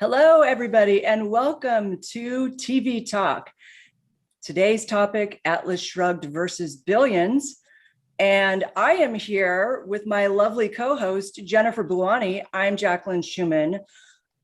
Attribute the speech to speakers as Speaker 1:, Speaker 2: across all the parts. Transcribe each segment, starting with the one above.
Speaker 1: Hello, everybody, and welcome to TV Talk. Today's topic, Atlas Shrugged versus Billions. And I am here with my lovely co-host, Jennifer Bouani. I'm Jacqueline Schumann.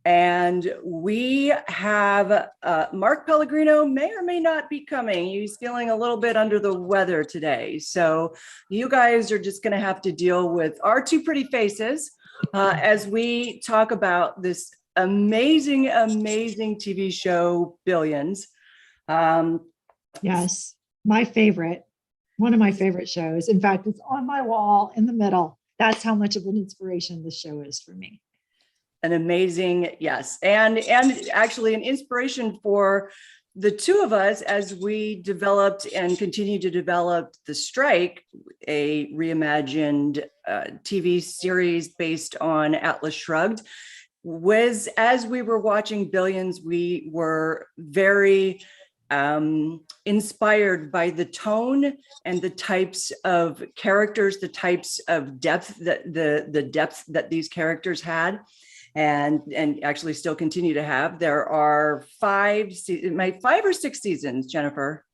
Speaker 1: And we have Mark Pellegrino may or may not be coming. He's feeling a little bit under the weather today. So you guys are just going to have to deal with our two pretty faces as we talk about this amazing TV show, Billions.
Speaker 2: Yes, my favorite, one of my favorite shows. In fact, it's on my wall in the middle. That's how much of an inspiration this show is for me.
Speaker 1: An amazing, yes, and actually an inspiration for the two of us as we developed and continue to develop The Strike, a reimagined TV series based on Atlas Shrugged. Was as we were watching Billions, we were very inspired by the tone and the types of characters, the types of depth that the depth that these characters had, and actually still continue to have. There are five or six seasons, Jennifer.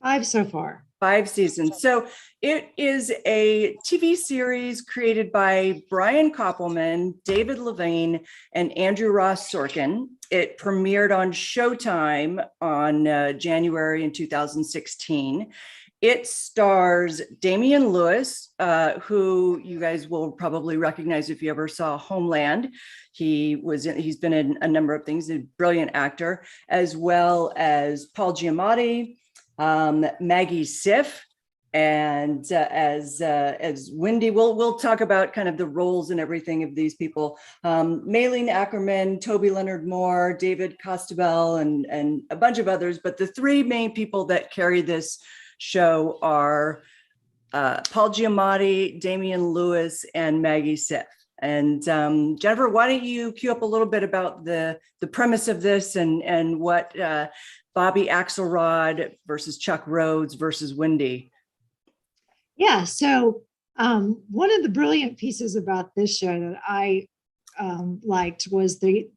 Speaker 2: 5 so far.
Speaker 1: 5 seasons. So it is a TV series created by Brian Koppelman, David Levine, and Andrew Ross Sorkin. It premiered on Showtime on January in 2016. It stars Damian Lewis, who you guys will probably recognize if you ever saw Homeland. He's been in a number of things, a brilliant actor, as well as Paul Giamatti, Maggie Siff, and as Wendy. We'll talk about kind of the roles and everything of these people. Maylene Ackerman, Toby Leonard Moore, David Costabel, and a bunch of others. But the 3 main people that carry this show are Paul Giamatti, Damian Lewis, and Maggie Siff. And Jennifer, why don't you cue up a little bit about the premise of this and what Bobby Axelrod versus Chuck Rhodes versus Wendy.
Speaker 2: Yeah, so one of the brilliant pieces about this show that I liked was they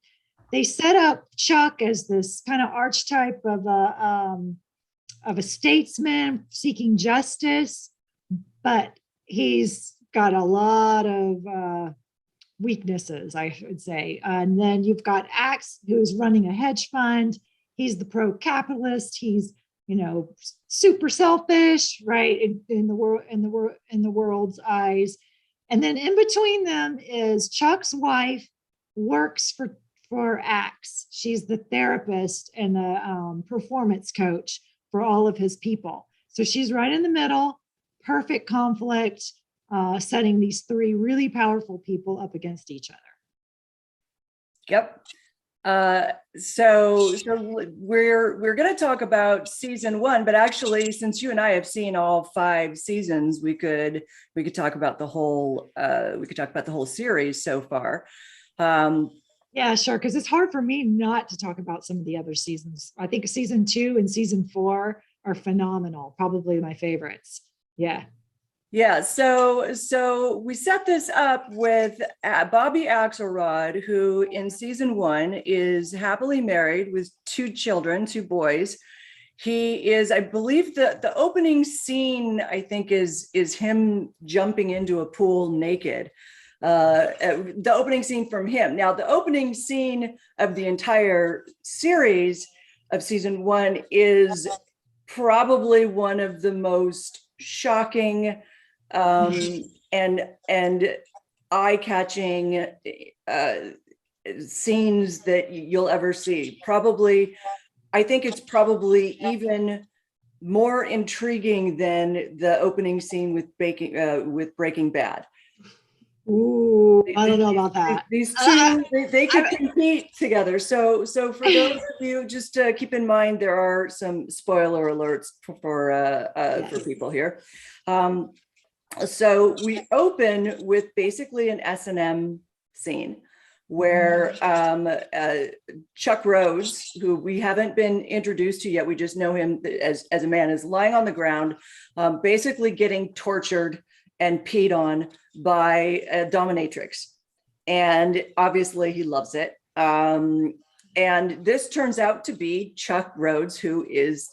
Speaker 2: set up Chuck as this kind of archetype of a statesman seeking justice, but he's got a lot of weaknesses, I should say. And then you've got Axe, who's running a hedge fund. He's the pro-capitalist. He's, super selfish, right? In the world's eyes. And then in between them is Chuck's wife, works for Axe. She's the therapist and the performance coach for all of his people. So she's right in the middle, perfect conflict, setting these 3 really powerful people up against each other.
Speaker 1: Yep. So we're going to talk about season 1, but actually, since you and I have seen all 5 seasons, we could talk about the whole series so far.
Speaker 2: Yeah, sure. Because it's hard for me not to talk about some of the other seasons. I think season 2 and season 4 are phenomenal. Probably my favorites. Yeah.
Speaker 1: Yeah, so we set this up with Bobby Axelrod, who in season 1 is happily married with 2 children, 2 boys. He is, I believe, the opening scene, I think, is him jumping into a pool naked. The opening scene from him. Now, the opening scene of the entire series of season 1 is probably one of the most shocking and eye-catching scenes that you'll ever see. Probably, I think it's probably even more intriguing than the opening scene with Breaking Bad.
Speaker 2: Ooh, I don't know about that.
Speaker 1: These two, they can compete together. So for those of you, just keep in mind there are some spoiler alerts for people here. So we open with basically an S&M scene where Chuck Rhodes, who we haven't been introduced to yet, we just know him as a man, is lying on the ground, basically getting tortured and peed on by a dominatrix. And obviously he loves it. And this turns out to be Chuck Rhodes, who is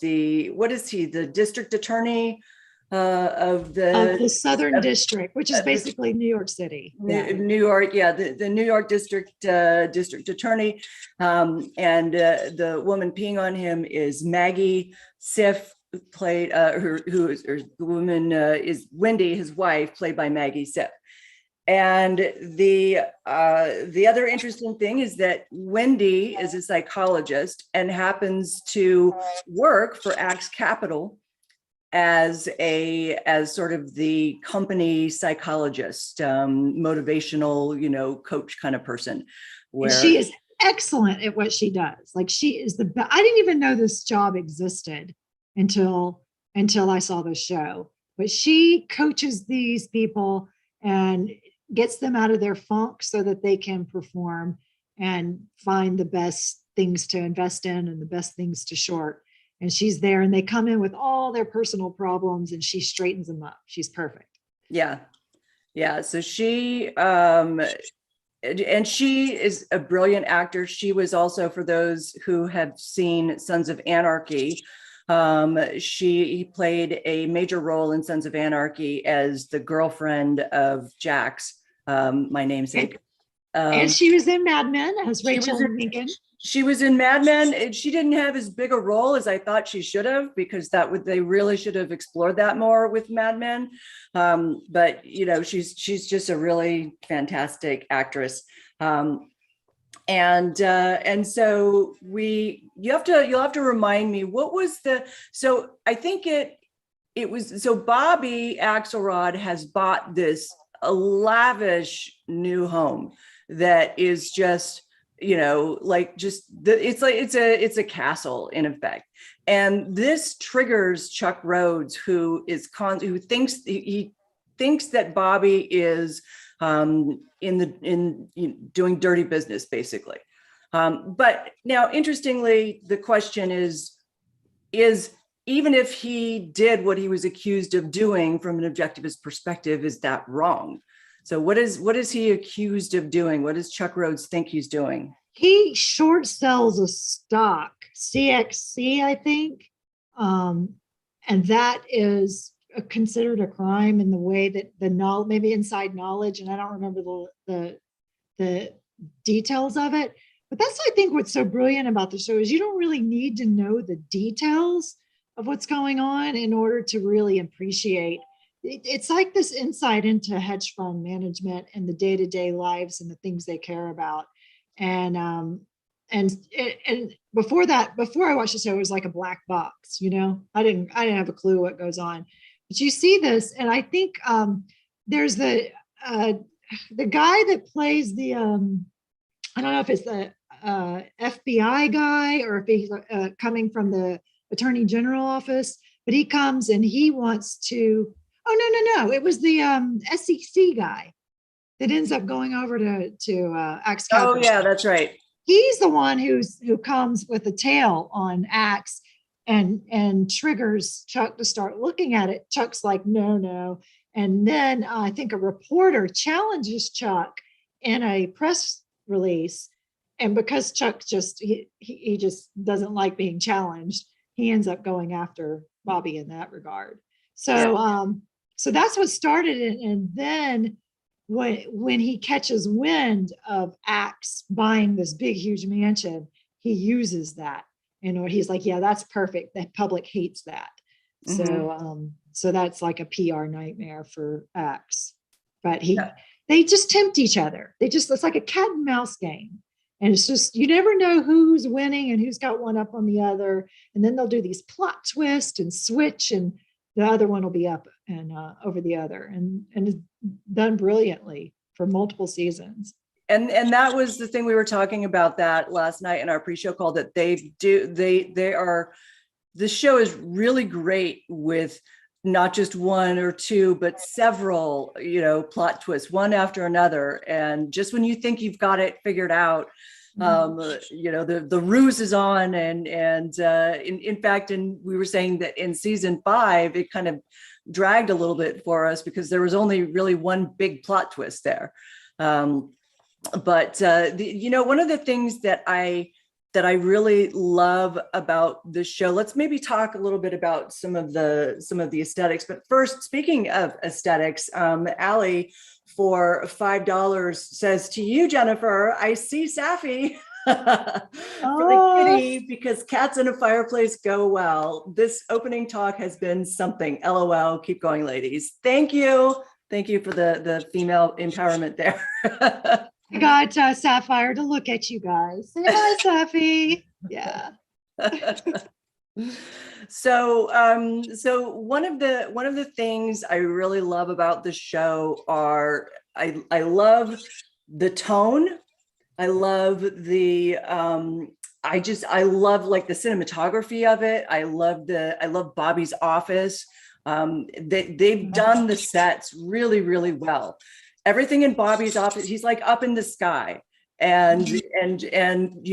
Speaker 1: what is he, the district attorney of
Speaker 2: the Southern District, which is
Speaker 1: the
Speaker 2: basically New York City.
Speaker 1: New York, yeah, the New York district attorney, and the woman peeing on him is Maggie Siff, played the woman is Wendy, his wife, played by Maggie Siff. And the other interesting thing is that Wendy is a psychologist and happens to work for Axe Capital as sort of the company psychologist, motivational, coach kind of person.
Speaker 2: And she is excellent at what she does. Like, she is the best. I didn't even know this job existed until I saw the show. But she coaches these people and gets them out of their funk so that they can perform and find the best things to invest in and the best things to short. And she's there, and they come in with all their personal problems and she straightens them up. She's perfect.
Speaker 1: Yeah. So she, and she is a brilliant actor. She was also, for those who have seen Sons of Anarchy, she played a major role in Sons of Anarchy as the girlfriend of Jax, my namesake.
Speaker 2: And she was in Mad Men as Rachel Lincoln.
Speaker 1: She was in Mad Men, and she didn't have as big a role as I thought she should have, because they really should have explored that more with Mad Men. But she's just a really fantastic actress. And so you'll have to remind me, what was so I think it was, so Bobby Axelrod has bought this lavish new home that is just, it's a castle in effect. And this triggers Chuck Rhodes, who thinks that Bobby is doing dirty business, basically. But now, interestingly, the question is even if he did what he was accused of doing from an objectivist perspective, is that wrong? So what is he accused of doing? What does Chuck Rhodes think he's doing?
Speaker 2: He short sells a stock, CXC, I think. And that is considered a crime in the way that maybe inside knowledge, and I don't remember the details of it. But that's, I think, what's so brilliant about the show is you don't really need to know the details of what's going on in order to really appreciate. It's like this insight into hedge fund management and the day-to-day lives and the things they care about. And before I watched the show, it was like a black box. I didn't have a clue what goes on. But you see this, and I think there's the guy that plays the I don't know if it's the FBI guy or if he's coming from the Attorney General office, but he comes and he wants to. Oh, no, it was the SEC guy that ends up going over to Axe Capital.
Speaker 1: Oh yeah, that's right.
Speaker 2: He's the one who comes with a tail on Axe and triggers Chuck to start looking at it. Chuck's like, no. And then I think a reporter challenges Chuck in a press release. And because Chuck he just doesn't like being challenged, he ends up going after Bobby in that regard. So, so that's what started it. And then when he catches wind of Axe buying this big, huge mansion, he uses that. He's like, yeah, that's perfect. The public hates that. Mm-hmm. So that's like a PR nightmare for Axe. But they just tempt each other. It's like a cat and mouse game. And it's just, you never know who's winning and who's got one up on the other. And then they'll do these plot twists and switch, and the other one will be up and over the other, and it's done brilliantly for multiple seasons.
Speaker 1: And that was the thing, we were talking about that last night in our pre-show call, that the show is really great with not just one or two, but several, plot twists, one after another. And just when you think you've got it figured out, the ruse is on, and in fact, we were saying that in season 5, it kind of dragged a little bit for us because there was only really one big plot twist there. But one of the things that I that I really love about the show. Let's maybe talk a little bit about some of the aesthetics. But first, speaking of aesthetics, Allie for $5 says to you, Jennifer, I see Safi. For the kitty, because cats in a fireplace go well. This opening talk has been something. LOL. Keep going, ladies. Thank you. Thank you for the female empowerment there.
Speaker 2: I got Sapphire to look at you guys. Say hi, Safi. Yeah.
Speaker 1: So one of the things I really love about the show are I love the tone. I love the I love like the cinematography of it. I love Bobby's office. They've done the sets really, really well. Everything in Bobby's office, he's like up in the sky, and you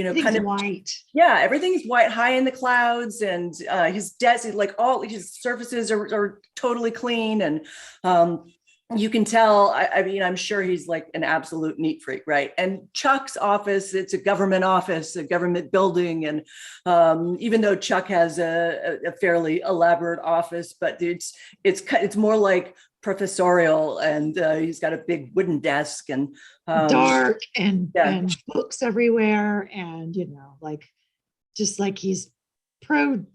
Speaker 1: know, kind of
Speaker 2: white.
Speaker 1: Yeah, everything's white, high in the clouds, and his desk, like all his surfaces are totally clean, and you can tell. I mean, I'm sure he's like an absolute neat freak, right? And Chuck's office, it's a government office, a government building, and even though Chuck has a fairly elaborate office, but it's more like professorial, and he's got a big wooden desk and
Speaker 2: dark and books everywhere, and you know, like just like he's pretending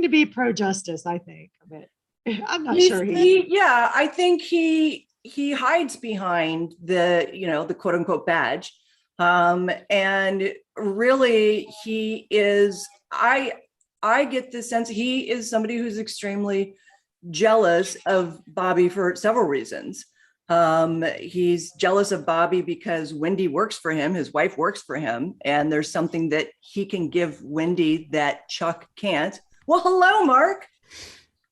Speaker 2: to be pro justice, I think, but I'm not sure
Speaker 1: I think he hides behind the, you know, the quote unquote badge, and really he is. I get the sense he is somebody who's extremely jealous of Bobby for several reasons. He's jealous of Bobby because Wendy works for him, his wife works for him, and there's something that he can give Wendy that Chuck can't. Well, hello, Mark.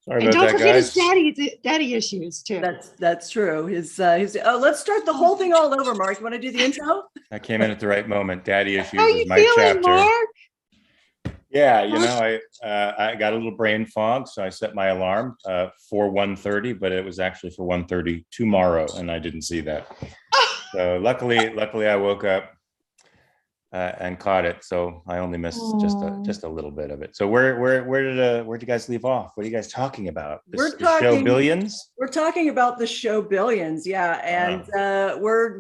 Speaker 2: Sorry about don't forget guys. His daddy issues too.
Speaker 1: That's true. His let's start the whole thing all over, Mark. You want to do the intro?
Speaker 3: I came in at the right moment. Daddy issues
Speaker 2: How
Speaker 3: is my
Speaker 2: feeling,
Speaker 3: chapter.
Speaker 2: Mark?
Speaker 3: Yeah, you know, I got a little brain fog, so I set my alarm for 1:30, but it was actually for 1:30 tomorrow, and I didn't see that. So luckily I woke up and caught it. So I only missed just a little bit of it. So where'd you guys leave off? What are you guys talking about?
Speaker 1: We're talking
Speaker 3: show Billions.
Speaker 1: We're talking about the show Billions, yeah, and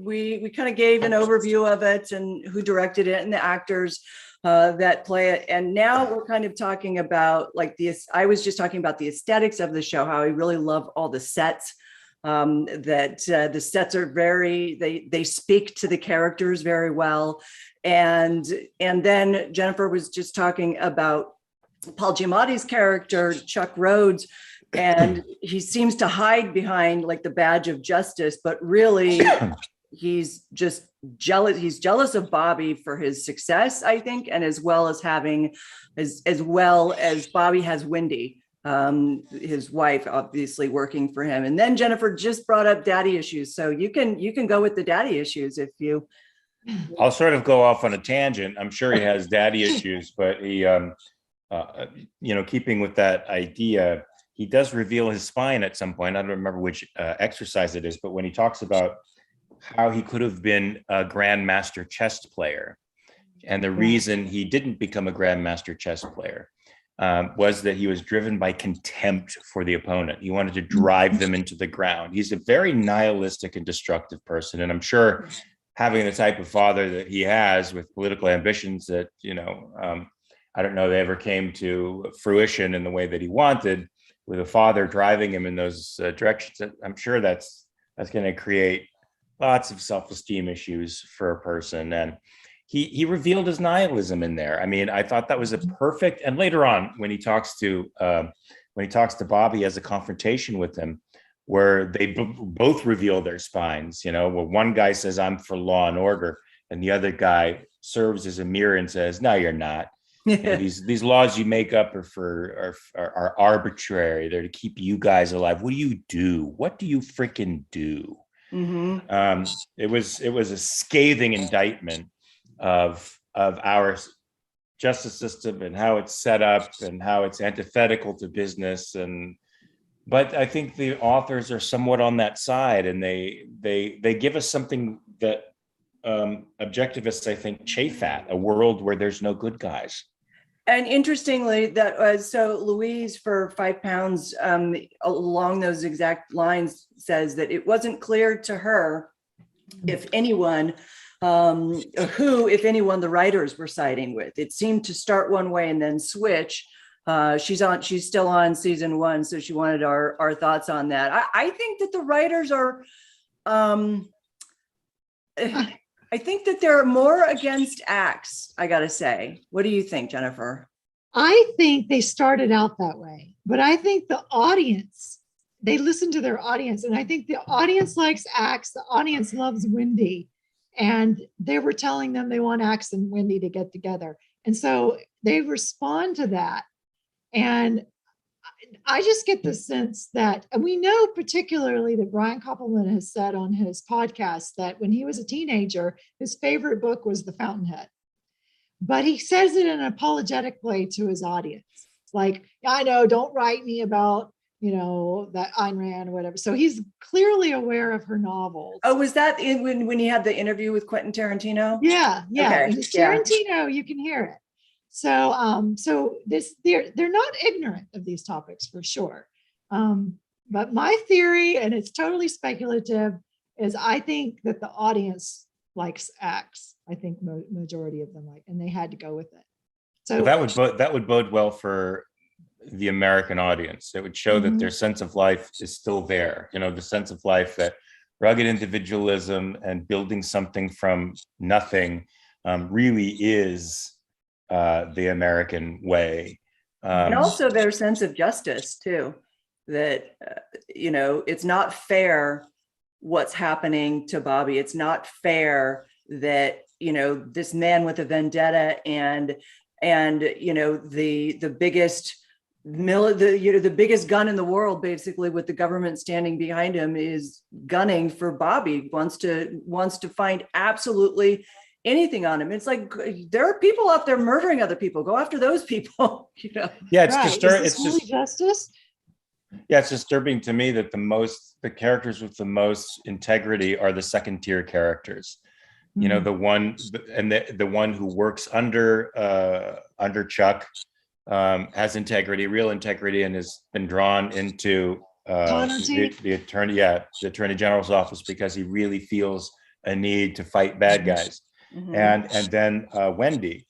Speaker 1: we kind of gave an overview of it and who directed it and the actors that play it. And now we're kind of talking about like this. I was just talking about the aesthetics of the show, how I really love all the sets. The sets are they speak to the characters very well. And then Jennifer was just talking about Paul Giamatti's character, Chuck Rhodes, and he seems to hide behind like the badge of justice, but really he's just jealous. He's jealous of Bobby for his success, I think, and as well as Bobby has Wendy, his wife, obviously working for him. And then Jennifer just brought up daddy issues, so you can go with the daddy issues if you.
Speaker 3: I'll sort of go off on a tangent. I'm sure he has daddy issues, but he, you know, keeping with that idea, he does reveal his spine at some point. I don't remember which exercise it is, but when he talks about how he could have been a grandmaster chess player, and the reason he didn't become a grandmaster chess player was that he was driven by contempt for the opponent. He wanted to drive them into the ground. He's a very nihilistic and destructive person, and I'm sure having the type of father that he has with political ambitions that, you know, I don't know they ever came to fruition in the way that he wanted, with a father driving him in those directions, I'm sure that's going to create lots of self-esteem issues for a person. And he revealed his nihilism in there. I mean, I thought that was a perfect, and later on when he talks to Bobby, as a confrontation with him, where they both reveal their spines, you know, where one guy says, I'm for law and order, and the other guy serves as a mirror and says, no, you're not. You know, these laws you make up are arbitrary. They're to keep you guys alive. What do? What do you freaking do? Mm-hmm. It was a scathing indictment of our justice system and how it's set up and how it's antithetical to business. But I think the authors are somewhat on that side, and they give us something that objectivists, I think, chafe at, a world where there's no good guys.
Speaker 1: And interestingly, that so Louise for 5 pounds along those exact lines says that it wasn't clear to her if anyone, if anyone, the writers were siding with. It seemed to start one way and then switch. She's still on season 1, so she wanted our thoughts on that. I think that the writers are, I think that they're more against acts, I gotta say. What do you think, Jennifer?
Speaker 2: I think they started out that way, but I think the audience, they listen to their audience, and I think the audience likes acts. The audience loves Wendy, and they were telling them they want Axe and Wendy to get together. And so they respond to that. And I just get the sense that, and we know particularly that Brian Koppelman has said on his podcast that when he was a teenager, his favorite book was The Fountainhead. But he says it in an apologetic way to his audience. Like, I know, don't write me about, that Ayn Rand or whatever. So he's clearly aware of her novels.
Speaker 1: Oh, was that when he had the interview with Quentin Tarantino?
Speaker 2: Yeah.
Speaker 1: Okay,
Speaker 2: And it's Tarantino, you can hear it. So, they're not ignorant of these topics for sure. But my theory, and it's totally speculative, is I think that the audience likes acts. I think majority of them like, and they had to go with it. So
Speaker 3: that would bode well for the American audience. It would show that their sense of life is still there. The sense of life, that rugged individualism and building something from nothing really is the American way.
Speaker 1: And also their sense of justice too, that, it's not fair what's happening to Bobby. It's not fair that, this man with a vendetta and the biggest the biggest gun in the world, basically, with the government standing behind him, is gunning for Bobby, wants to find absolutely anything on him. It's like, there are people out there murdering other people. Go after those people.
Speaker 3: Yeah, it's disturbing. It's
Speaker 2: really justice.
Speaker 3: Yeah, it's disturbing to me that the characters with the most integrity are the second tier characters. The one who works under Chuck has integrity, real integrity, and has been drawn into the attorney general's office because he really feels a need to fight bad guys. And then Wendy,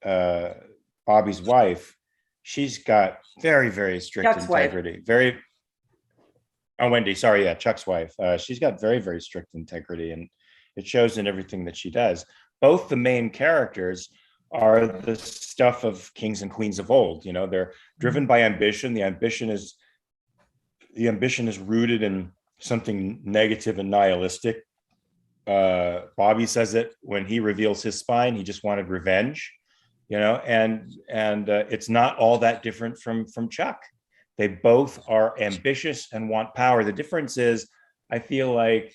Speaker 3: Bobby's wife, she's got very, very strict
Speaker 1: Chuck's
Speaker 3: integrity. Chuck's wife. She's got very, very strict integrity, and it shows in everything that she does. Both the main characters are the stuff of kings and queens of old. They're driven by ambition. The ambition is rooted in something negative and nihilistic. Bobby says it when he reveals his spine. He just wanted revenge, and it's not all that different from Chuck. They both are ambitious and want power. The difference is, I feel like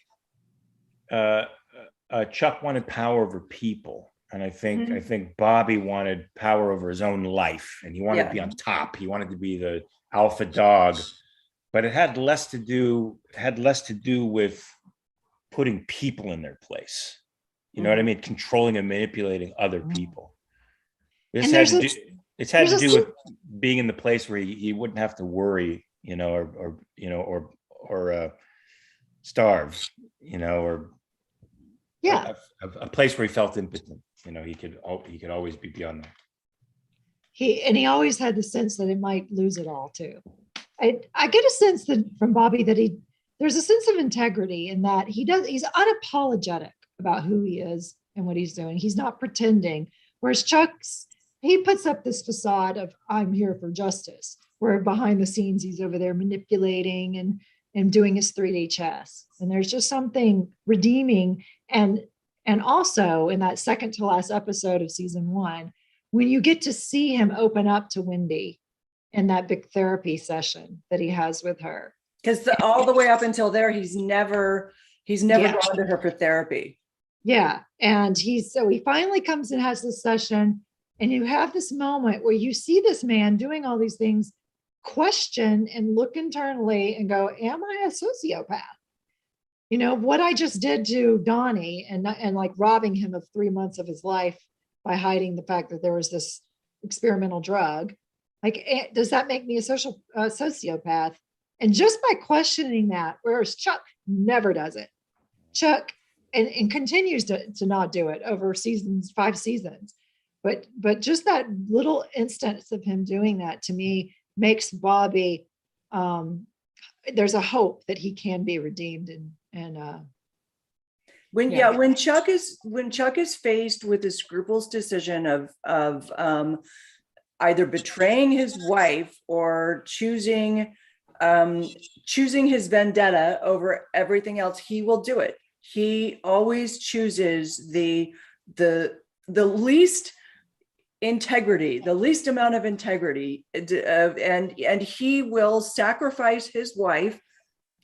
Speaker 3: Chuck wanted power over people. And I think Bobby wanted power over his own life, and he wanted to be on top. He wanted to be the alpha dog, but it had less to do with putting people in their place. You know what I mean? Controlling and manipulating other people. It's had to do with being in the place where he wouldn't have to worry, or starve, or a place where he felt impotent. He could always be beyond that.
Speaker 2: He always had the sense that he might lose it all too. I get a sense that from Bobby that there's a sense of integrity in that he's unapologetic about who he is and what he's doing. He's not pretending. Whereas he puts up this facade of, I'm here for justice, where behind the scenes he's over there manipulating and doing his 3D chess. And there's just something redeeming. And also in that second to last episode of season 1, when you get to see him open up to Wendy in that big therapy session that he has with her.
Speaker 1: Because all the way up until there, he's never gone to her for therapy.
Speaker 2: Yeah. And he finally comes and has this session, and you have this moment where you see this man doing all these things, question and look internally and go, am I a sociopath? you know, what I just did to Donnie and like robbing him of 3 months of his life by hiding the fact that there was this experimental drug. Like, does that make me a sociopath? And just by questioning that, whereas Chuck never does it. Chuck and continues to not do it over 5 seasons. But just that little instance of him doing that to me makes Bobby, there's a hope that he can be redeemed and
Speaker 1: when Chuck is faced with the scrupulous decision of either betraying his wife or choosing his vendetta over everything else, he will do it. He always chooses the least integrity, the least amount of integrity, and he will sacrifice his wife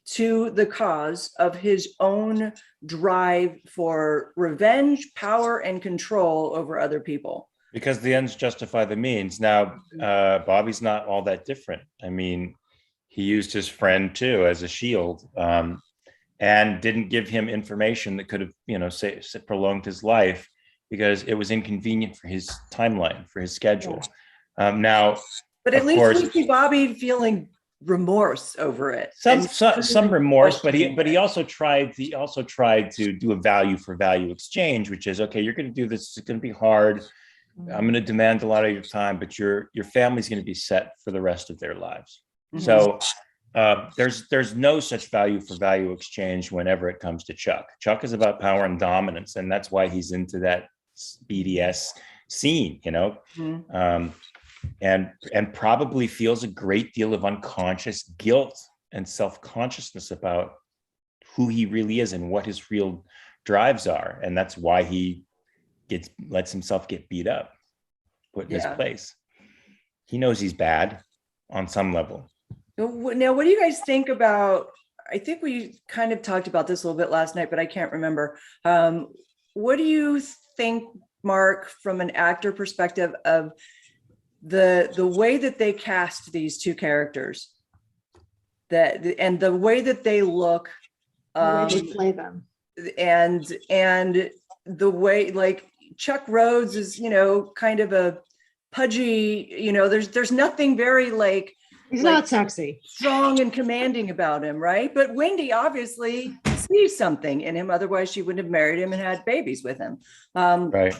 Speaker 1: to the cause of his own drive for revenge, power, and control over other people.
Speaker 3: Because the ends justify the means. Now, Bobby's not all that different. I mean, he used his friend too as a shield, and didn't give him information that could have, prolonged his life because it was inconvenient for his timeline, for his schedule. Now,
Speaker 1: but at least we see Bobby feeling remorse over it.
Speaker 3: Some remorse, but he also tried to do a value for value exchange, which is, okay, you're going to do this. It's going to be hard. I'm going to demand a lot of your time, but your family's going to be set for the rest of their lives. Mm-hmm. So there's no such value for value exchange whenever it comes to Chuck. Chuck is about power and dominance, and that's why he's into that BDS scene, mm-hmm. And probably feels a great deal of unconscious guilt and self-consciousness about who he really is and what his real drives are, and that's why he lets himself get beat up, put in his place. He knows he's bad on some level.
Speaker 1: Now, what do you guys think about, I think we kind of talked about this a little bit last night, but I can't remember. What do you think, Mark, from an actor perspective, of the way that they cast these two characters, and the way that they look,
Speaker 2: the way they play them,
Speaker 1: and the way, like, Chuck Rhodes is, kind of a pudgy, there's nothing very
Speaker 2: he's not sexy,
Speaker 1: strong and commanding about him, right? But Wendy obviously sees something in him, otherwise she wouldn't have married him and had babies with him.
Speaker 3: Right.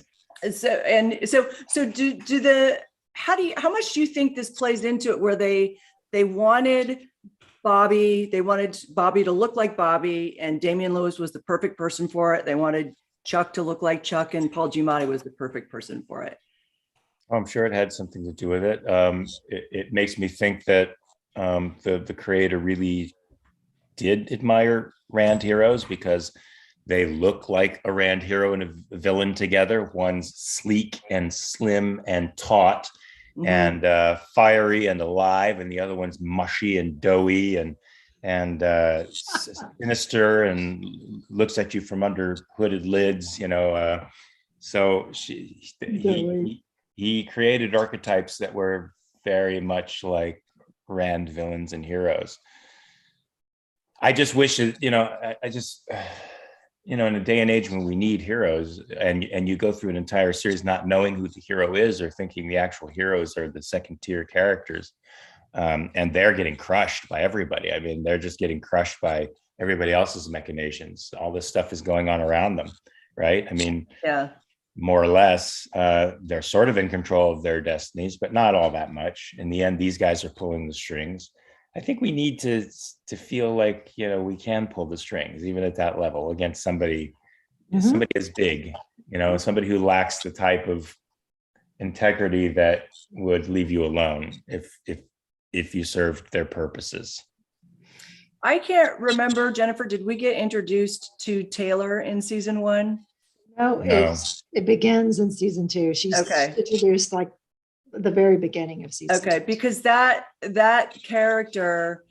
Speaker 1: How much do you think this plays into it, where they wanted Bobby to look like Bobby, and Damian Lewis was the perfect person for it. They wanted Chuck to look like Chuck, and Paul Giamatti was the perfect person for it.
Speaker 3: I'm sure it had something to do with it. It makes me think that the creator really did admire Rand heroes because they look like a Rand hero and a villain together. One's sleek and slim and taut, mm-hmm. and fiery and alive, and the other one's mushy and doughy and sinister and looks at you from under hooded lids. So he created archetypes that were very much like Rand villains and heroes. I just wish that, in a day and age when we need heroes, and you go through an entire series not knowing who the hero is, or thinking the actual heroes are the second tier characters, and they're getting crushed by everybody. I mean, they're just getting crushed by everybody else's machinations. All this stuff is going on around them, right? I mean,
Speaker 1: yeah.
Speaker 3: More or less, they're sort of in control of their destinies, but not all that much. In the end, these guys are pulling the strings. I think we need to feel like, we can pull the strings, even at that level, against somebody, mm-hmm. somebody as big, somebody who lacks the type of integrity that would leave you alone if you served their purposes.
Speaker 1: I can't remember, Jennifer, did we get introduced to Taylor in season 1?
Speaker 2: No. It begins in season 2. She's introduced like the very beginning of season 2.
Speaker 1: Because that character,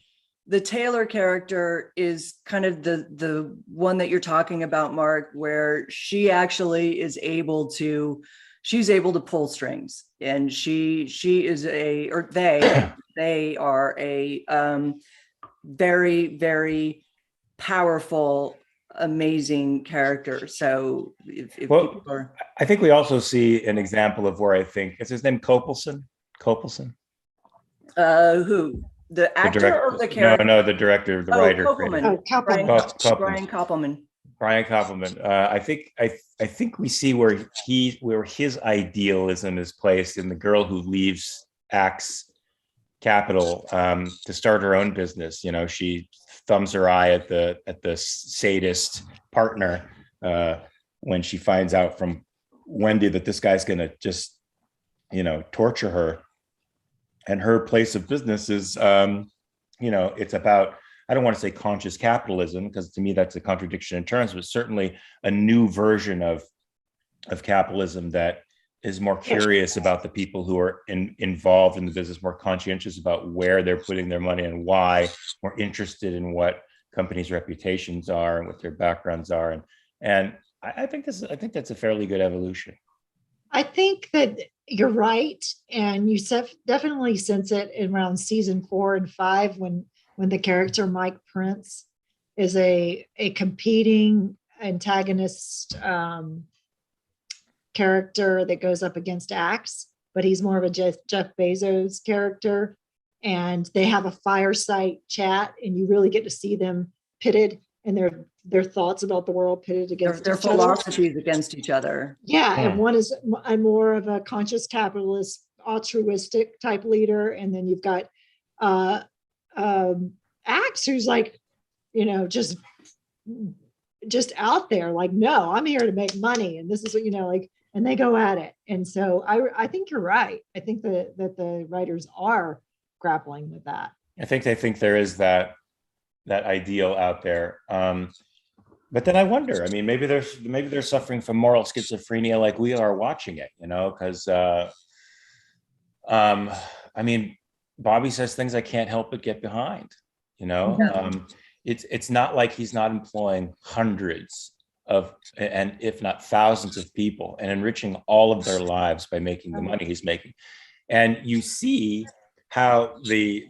Speaker 1: the Taylor character, is kind of the one that you're talking about, Mark, where she actually is able to pull strings, and they are a very, very powerful amazing character. So if
Speaker 3: Well,
Speaker 1: people are,
Speaker 3: I think we also see an example of where I think, is his name Copelson? Copelson?
Speaker 1: who, the
Speaker 3: The
Speaker 1: actor
Speaker 3: director?
Speaker 1: or the
Speaker 3: No,
Speaker 1: character?
Speaker 3: no, the director, the
Speaker 1: Oh,
Speaker 3: writer,
Speaker 1: Koppelman.
Speaker 3: creator.
Speaker 1: Brian,
Speaker 2: Couple.
Speaker 1: Brian Koppelman.
Speaker 3: Brian Koppelman. I think we see where his idealism is placed in the girl who leaves Axe Capital to start her own business. You know, she thumbs her eye at the sadist partner when she finds out from Wendy that this guy's going to just, you know, torture her. And her place of business is, you know, it's about, I don't want to say conscious capitalism, because to me that's a contradiction in terms, but certainly a new version of capitalism that is more curious about the people who are involved in the business, more conscientious about where they're putting their money and why, more interested in what companies' reputations are and what their backgrounds are. And I think that's a fairly good evolution.
Speaker 2: I think that you're right, and you definitely sense it in around season 4 and 5 when the character Mike Prince is a competing antagonist character that goes up against Axe, but he's more of a Jeff Bezos character, and they have a fireside chat, and you really get to see them pitted and their thoughts about the world pitted against
Speaker 1: Their
Speaker 2: each other.
Speaker 1: philosophies against each other.
Speaker 2: Yeah, and one is a more of a conscious capitalist, altruistic type leader, and then you've got Axe, who's like, you know, just out there, like, no, I'm here to make money, and this is what, you know, like, and they go at it. And so I think you're right. I think that the writers are grappling with that.
Speaker 3: I think they think there is that ideal out there. But then I wonder, I mean, maybe they're suffering from moral schizophrenia like we are watching it, you know, because I mean, Bobby says things I can't help but get behind, you know.
Speaker 1: No.
Speaker 3: It's not like he's not employing hundreds of, and if not thousands of people, and enriching all of their lives by making the money he's making. And you see how the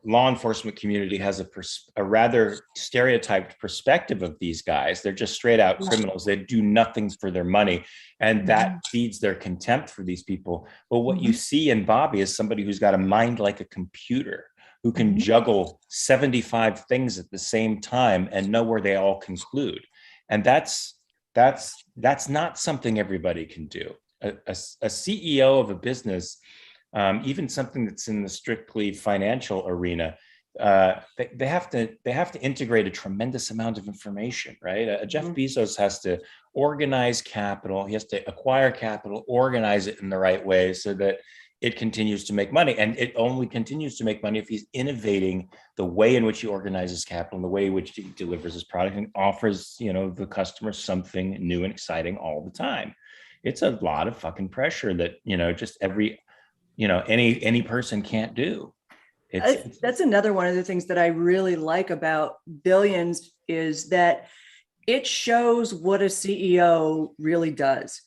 Speaker 3: law enforcement community has a rather stereotyped perspective of these guys. They're just straight out criminals. They do nothing for their money, and that feeds their contempt for these people. But what you see in Bobby is somebody who's got a mind like a computer, who can juggle 75 things at the same time and know where they all conclude. And that's not something everybody can do. A CEO of a business, even something that's in the strictly financial arena, they have to integrate a tremendous amount of information, right? Jeff Bezos has to organize capital. He has to acquire capital, organize it in the right way so that it continues to make money. And it only continues to make money if he's innovating the way in which he organizes capital and the way in which he delivers his product and offers, you know, the customer something new and exciting all the time. It's a lot of fucking pressure that, you know, just any person can't do.
Speaker 1: That's another one of the things that I really like about Billions is that it shows what a CEO really does,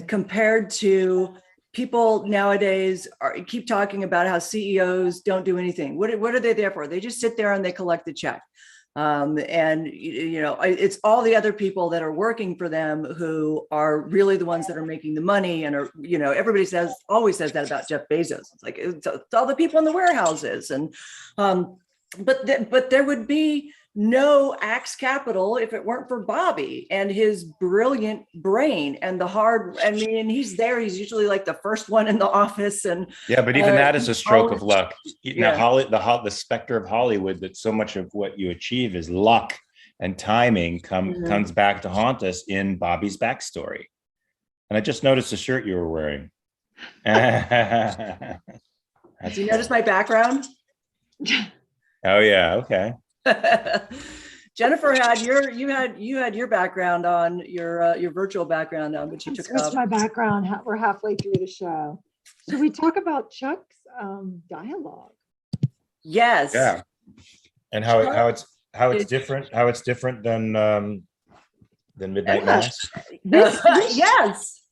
Speaker 1: compared to people nowadays keep talking about how CEOs don't do anything. What are they there for? They just sit there and they collect the check. And, you know, it's all the other people that are working for them who are really the ones that are making the money and are, you know, everybody always says that about Jeff Bezos. It's like, it's all the people in the warehouses. And, but there would be no Axe Capital if it weren't for Bobby and his brilliant brain and I mean, he's there. He's usually like the first one in the office. And
Speaker 3: yeah, but even that is a stroke of luck.
Speaker 1: Yeah.
Speaker 3: Now, the specter of Hollywood, that so much of what you achieve is luck and timing comes back to haunt us in Bobby's backstory. And I just noticed the shirt you were wearing.
Speaker 1: Do you notice my background?
Speaker 3: Oh yeah, okay.
Speaker 1: Jennifer you had your background on, your virtual background on, but you took
Speaker 2: That's
Speaker 1: off.
Speaker 2: my background. We're halfway through the show. Should we talk about Chuck's dialogue?
Speaker 1: Yes.
Speaker 3: Yeah. And how it's different than Midnight Mass.
Speaker 1: Yes.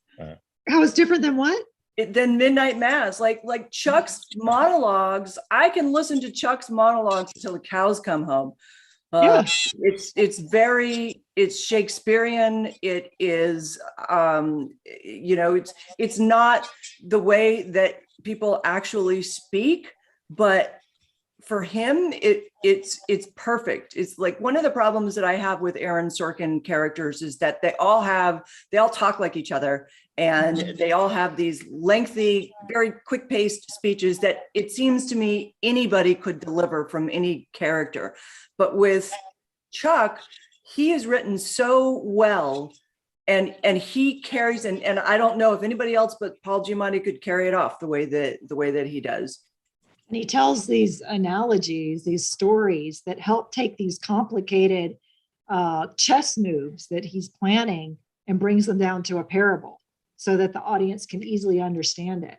Speaker 2: How it's different than what?
Speaker 1: Than Midnight Mass. Like Chuck's monologues, I can listen to Chuck's monologues until the cows come home.
Speaker 2: Yeah.
Speaker 1: It's Shakespearean. It is, it's not the way that people actually speak, but for him, it's perfect. It's like one of the problems that I have with Aaron Sorkin characters is that they all talk like each other, and they all have these lengthy, very quick-paced speeches that it seems to me anybody could deliver from any character. But with Chuck, he is written so well, and he carries, and I don't know if anybody else but Paul Giamatti could carry it off the way that he does.
Speaker 2: And he tells these analogies, these stories that help take these complicated chess moves that he's planning and brings them down to a parable so that the audience can easily understand it.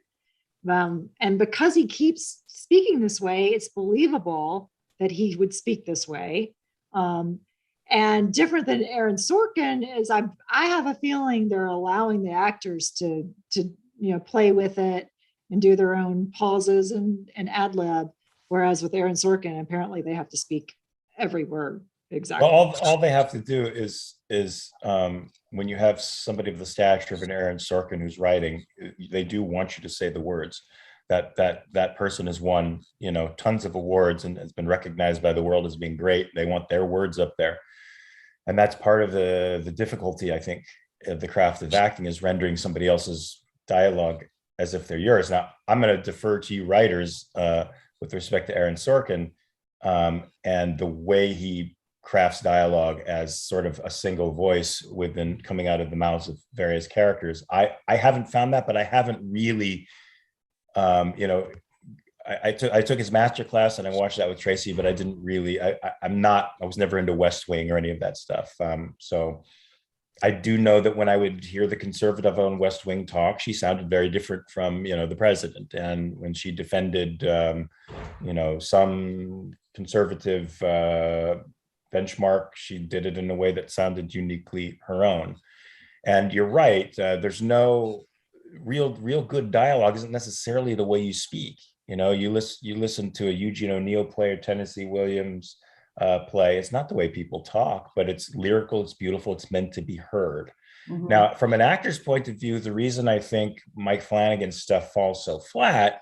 Speaker 2: And because he keeps speaking this way, it's believable that he would speak this way. And different than Aaron Sorkin is, I have a feeling they're allowing the actors to play with it and do their own pauses and ad lib. Whereas with Aaron Sorkin, apparently they have to speak every word exactly.
Speaker 3: Well, all they have to do is when you have somebody of the stature of an Aaron Sorkin who's writing, they do want you to say the words. That person has won, tons of awards and has been recognized by the world as being great. They want their words up there. And that's part of the difficulty, I think, of the craft of acting, is rendering somebody else's dialogue as if they're yours. Now, I'm going to defer to you writers with respect to Aaron Sorkin and the way he crafts dialogue as sort of a single voice within coming out of the mouths of various characters. I haven't found that, but I haven't really, I took his master class and I watched that with Tracy, but I didn't really, I was never into West Wing or any of that stuff. So I do know that when I would hear the conservative on West Wing talk, she sounded very different from, the president. And when she defended, some conservative benchmark, she did it in a way that sounded uniquely her own. And you're right. There's no real good dialogue isn't necessarily the way you speak. You listen to a Eugene O'Neill play or Tennessee Williams play. It's not the way people talk, but it's lyrical, it's beautiful, it's meant to be heard. Mm-hmm. Now, from an actor's point of view, the reason I think Mike Flanagan's stuff falls so flat,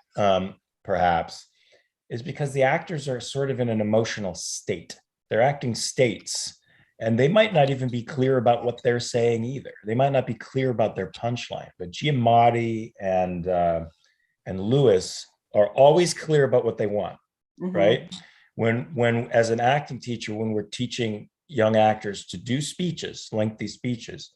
Speaker 3: perhaps, is because the actors are sort of in an emotional state. They're acting states, and they might not even be clear about what they're saying either. They might not be clear about their punchline, but Giamatti and Lewis are always clear about what they want, mm-hmm. right? When as an acting teacher, when we're teaching young actors to do speeches, lengthy speeches,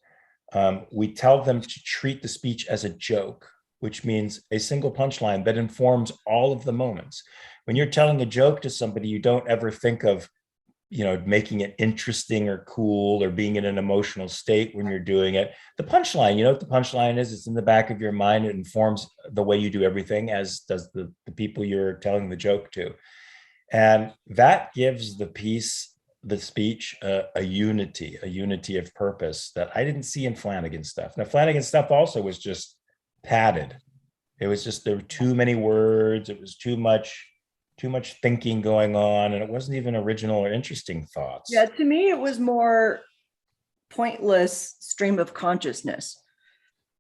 Speaker 3: we tell them to treat the speech as a joke, which means a single punchline that informs all of the moments. When you're telling a joke to somebody, you don't ever think of, making it interesting or cool or being in an emotional state when you're doing it. The punchline, what the punchline is, it's in the back of your mind. It informs the way you do everything, as does the people you're telling the joke to. And that gives the speech, a unity of purpose that I didn't see in Flanagan's stuff. Now, Flanagan's stuff also was just padded. It was just, there were too many words. It was too much thinking going on, and it wasn't even original or interesting thoughts.
Speaker 1: Yeah, to me, it was more pointless stream of consciousness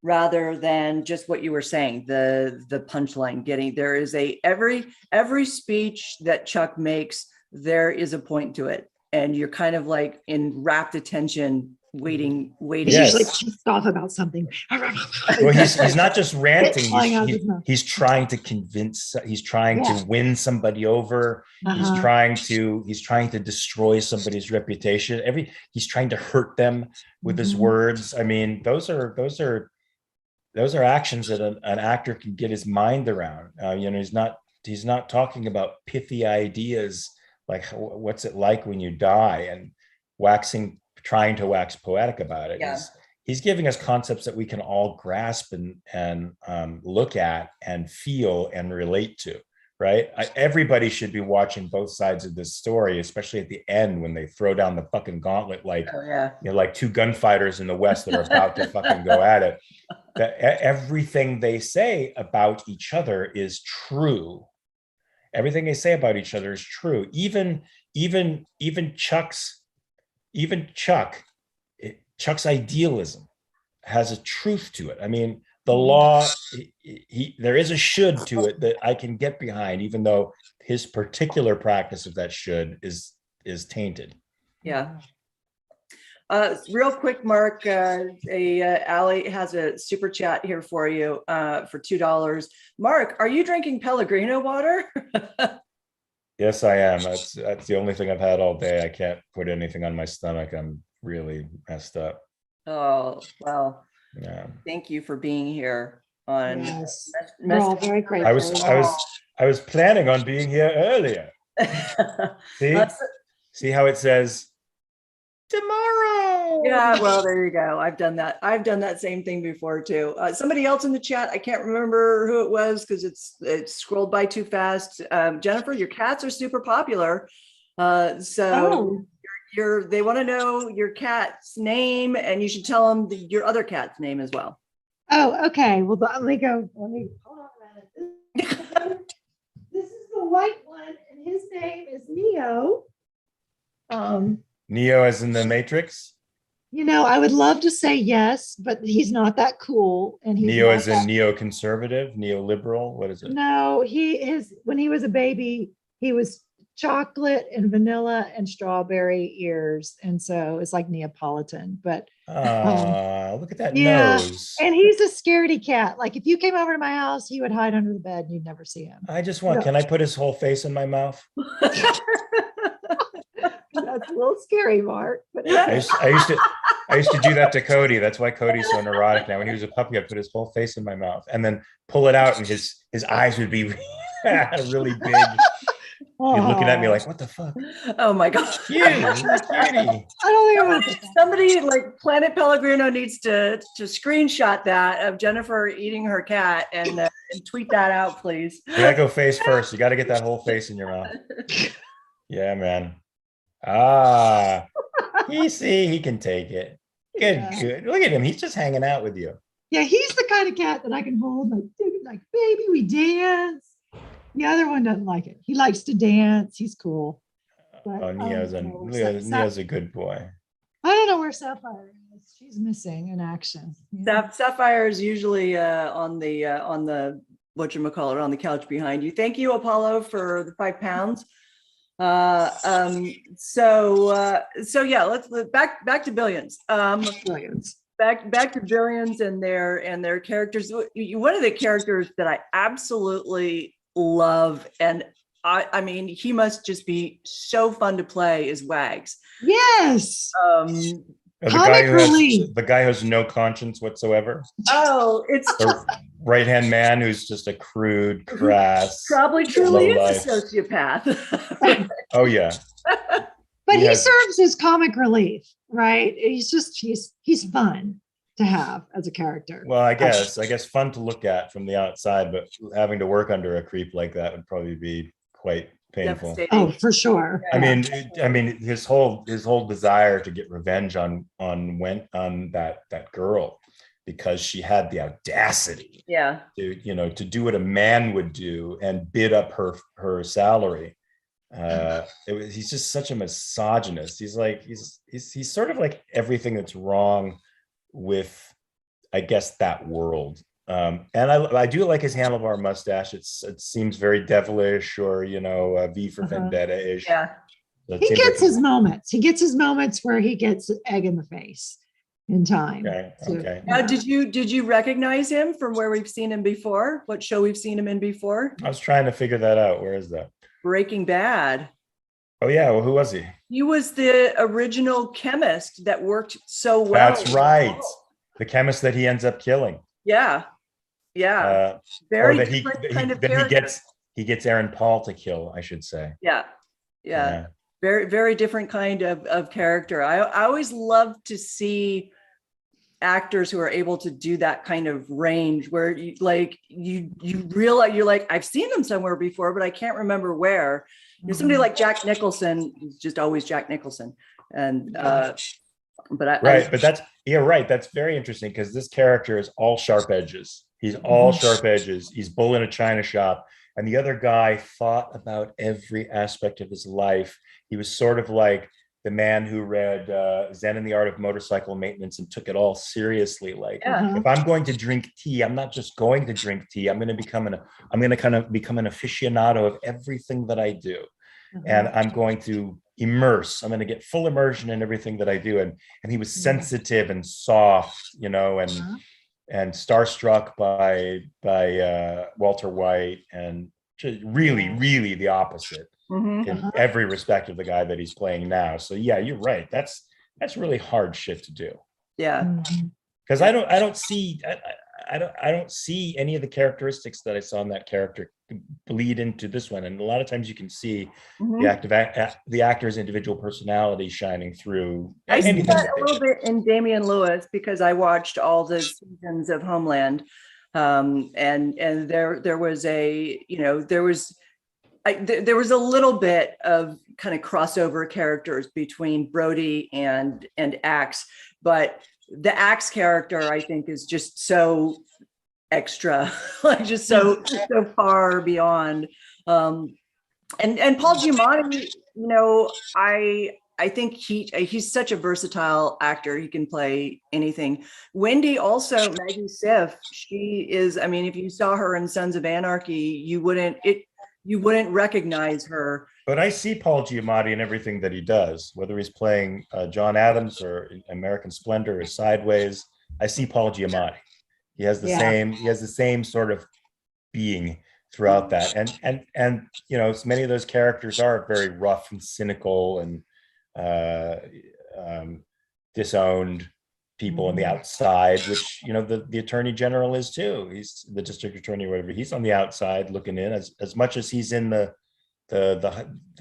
Speaker 1: rather than just what you were saying, the punchline getting. There is every speech that Chuck makes, there is a point to it. And you're kind of like in rapt attention, waiting.
Speaker 2: He's usually pissed off about something.
Speaker 3: Well, he's not just ranting. He's trying to convince. He's trying to win somebody over. Uh-huh. He's trying to destroy somebody's reputation. He's trying to hurt them with his words. I mean, those are actions that an actor can get his mind around. He's not talking about pithy ideas like what's it like when you die and trying to wax poetic about it. Yeah. He's giving us concepts that we can all grasp and look at and feel and relate to, right? Everybody should be watching both sides of this story, especially at the end when they throw down the fucking gauntlet, like two gunfighters in the West that are about to fucking go at it. That everything they say about each other is true. Everything they say about each other is true. Even even Chuck's idealism has a truth to it. I mean, the law, there is a should to it that I can get behind, even though his particular practice of that should is tainted.
Speaker 1: Yeah. Real quick, Mark, Allie has a super chat here for you for $2. Mark, are you drinking Pellegrino water?
Speaker 3: Yes, I am. That's the only thing I've had all day. I can't put anything on my stomach. I'm really messed up.
Speaker 1: Oh, well,
Speaker 3: Yeah.
Speaker 1: thank you for being here on.
Speaker 2: Yes, we're all very grateful.
Speaker 3: I was planning on being here earlier. See how it says tomorrow.
Speaker 1: Yeah, well, there you go. I've done that. I've done that same thing before too. Somebody else in the chat, I can't remember who it was because it's scrolled by too fast. Jennifer, your cats are super popular. So they want to know your cat's name, and you should tell them your other cat's name as well.
Speaker 2: Oh, okay. Well, let me hold on a minute. This is the white one, and his name is Neo.
Speaker 3: Neo as in the Matrix?
Speaker 2: I would love to say yes, but he's not that cool. And he's
Speaker 3: Neo as in neoconservative, neoliberal. What is it?
Speaker 2: No, when he was a baby, he was chocolate and vanilla and strawberry ears. And so it's like Neapolitan, but
Speaker 3: look at that
Speaker 2: nose. And he's a scaredy cat. Like if you came over to my house, he would hide under the bed and you'd never see him.
Speaker 3: Can I put his whole face in my mouth?
Speaker 2: That's a little scary, Mark. But
Speaker 3: I used to do that to Cody. That's why Cody's so neurotic now. When he was a puppy, I'd put his whole face in my mouth and then pull it out, and his eyes would be really big. You're looking at me like, what the fuck?
Speaker 1: Oh my God.
Speaker 3: Cutie.
Speaker 2: I don't think
Speaker 1: somebody like Planet Pellegrino needs to screenshot that of Jennifer eating her cat and tweet that out, please.
Speaker 3: You gotta go face first. You gotta get that whole face in your mouth. Yeah, man. He can take it. Good. Look at him. He's just hanging out with you.
Speaker 2: Yeah, he's the kind of cat that I can hold like baby, we dance. The other one doesn't like it. He likes to dance. He's cool. But,
Speaker 3: Neo's a good boy.
Speaker 2: I don't know where Sapphire is. She's missing in action.
Speaker 1: Sapphire is usually on the whatchamacallit, on the couch behind you. Thank you, Apollo, for the £5. So yeah, let's back to Billions.
Speaker 2: Billions.
Speaker 1: Back to Billions and their characters. One of the characters that I absolutely love, and I mean, he must just be so fun to play, is Wags.
Speaker 2: Yes.
Speaker 3: The guy who has no conscience whatsoever.
Speaker 1: Oh, it's
Speaker 3: the right-hand man who's just a crude, crass,
Speaker 1: probably truly is a sociopath.
Speaker 3: Oh yeah.
Speaker 2: But he serves as comic relief, right? He's fun to have as a character.
Speaker 3: Well, I guess fun to look at from the outside, but having to work under a creep like that would probably be quite painful.
Speaker 2: Oh, for sure.
Speaker 3: I mean, his whole desire to get revenge on that girl because she had the audacity, to do what a man would do and bid up her salary. He's just such a misogynist. He's sort of like everything that's wrong with, I guess, that world. And I do like his handlebar mustache. It seems very devilish, or V for Vendetta-ish.
Speaker 2: Yeah. He gets his moments. He gets his moments where he gets egg in the face in time.
Speaker 3: Okay.
Speaker 1: Now, did you recognize him from where we've seen him before? What show we've seen him in before?
Speaker 3: I was trying to figure that out. Where is that?
Speaker 1: Breaking Bad.
Speaker 3: Oh yeah. Well, who was he?
Speaker 1: He was the original chemist that worked so well.
Speaker 3: That's right. The chemist that he ends up killing.
Speaker 1: Yeah. Very different kind of character.
Speaker 3: He gets Aaron Paul to kill, I should say.
Speaker 1: Yeah. Very, very different kind of character. I always love to see actors who are able to do that kind of range where you realize, you're like, I've seen them somewhere before, but I can't remember where. Somebody like Jack Nicholson is just always Jack Nicholson. And but that's very interesting, because this character is all sharp edges. He's all sharp edges. He's bull in a china shop,
Speaker 3: and the other guy thought about every aspect of his life. He was sort of like the man who read Zen and the Art of Motorcycle Maintenance and took it all seriously. Like,
Speaker 1: Yeah.
Speaker 3: if I'm going to drink tea, I'm not just going to drink tea. I'm going to kind of become an aficionado of everything that I do. And I'm going to immerse. I'm going to get full immersion in everything that I do. And he was sensitive and soft, you know, and starstruck by Walter White, and really the opposite in every respect of the guy that he's playing now. So yeah, you're right. That's really hard shit to do.
Speaker 1: Yeah.
Speaker 3: Because I don't see any of the characteristics that I saw in that character bleed into this one. And a lot of times you can see the actor's individual personality shining through.
Speaker 1: I see
Speaker 3: anything
Speaker 1: that
Speaker 3: that
Speaker 1: a
Speaker 3: they
Speaker 1: little
Speaker 3: do.
Speaker 1: bit in Damian Lewis because I watched all the seasons of Homeland, and there was there was a little bit of kind of crossover characters between Brody and Axe, but the Axe character I think is just so extra, like just so far beyond. And Paul Giamatti, you know, I think he's such a versatile actor. He can play anything. Wendy also, Maggie Siff, she is, I mean, if you saw her in Sons of Anarchy, you wouldn't recognize her.
Speaker 3: But I see Paul Giamatti in everything that he does, whether he's playing John Adams or American Splendor or Sideways. I see Paul Giamatti. He has the same sort of being throughout that, and you know, many of those characters are very rough and cynical and disowned people on the outside, which, you know, the attorney general is too. He's the district attorney or whatever. He's on the outside looking in as much as he's in the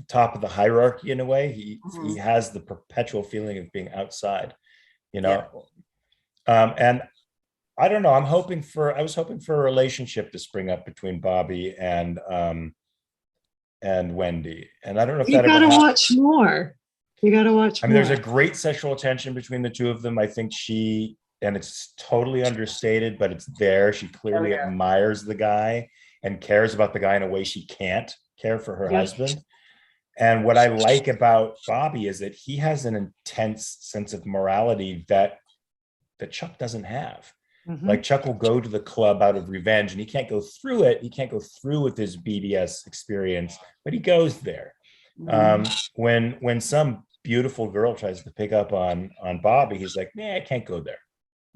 Speaker 3: top of the hierarchy in a way. He has the perpetual feeling of being outside, you know. And I don't know. I was hoping for a relationship to spring up between Bobby and Wendy. And I don't know if
Speaker 2: You gotta watch more. You gotta watch more.
Speaker 3: There's a great sexual tension between the two of them. I think and it's totally understated, but it's there. She clearly admires the guy and cares about the guy in a way she can't care for her husband. And what I like about Bobby is that he has an intense sense of morality that Chuck doesn't have. Like, Chuck will go to the club out of revenge, and he can't go through it. He can't go through with his BDS experience, but he goes there. When some beautiful girl tries to pick up on Bobby, he's like, "Nah, I can't go there.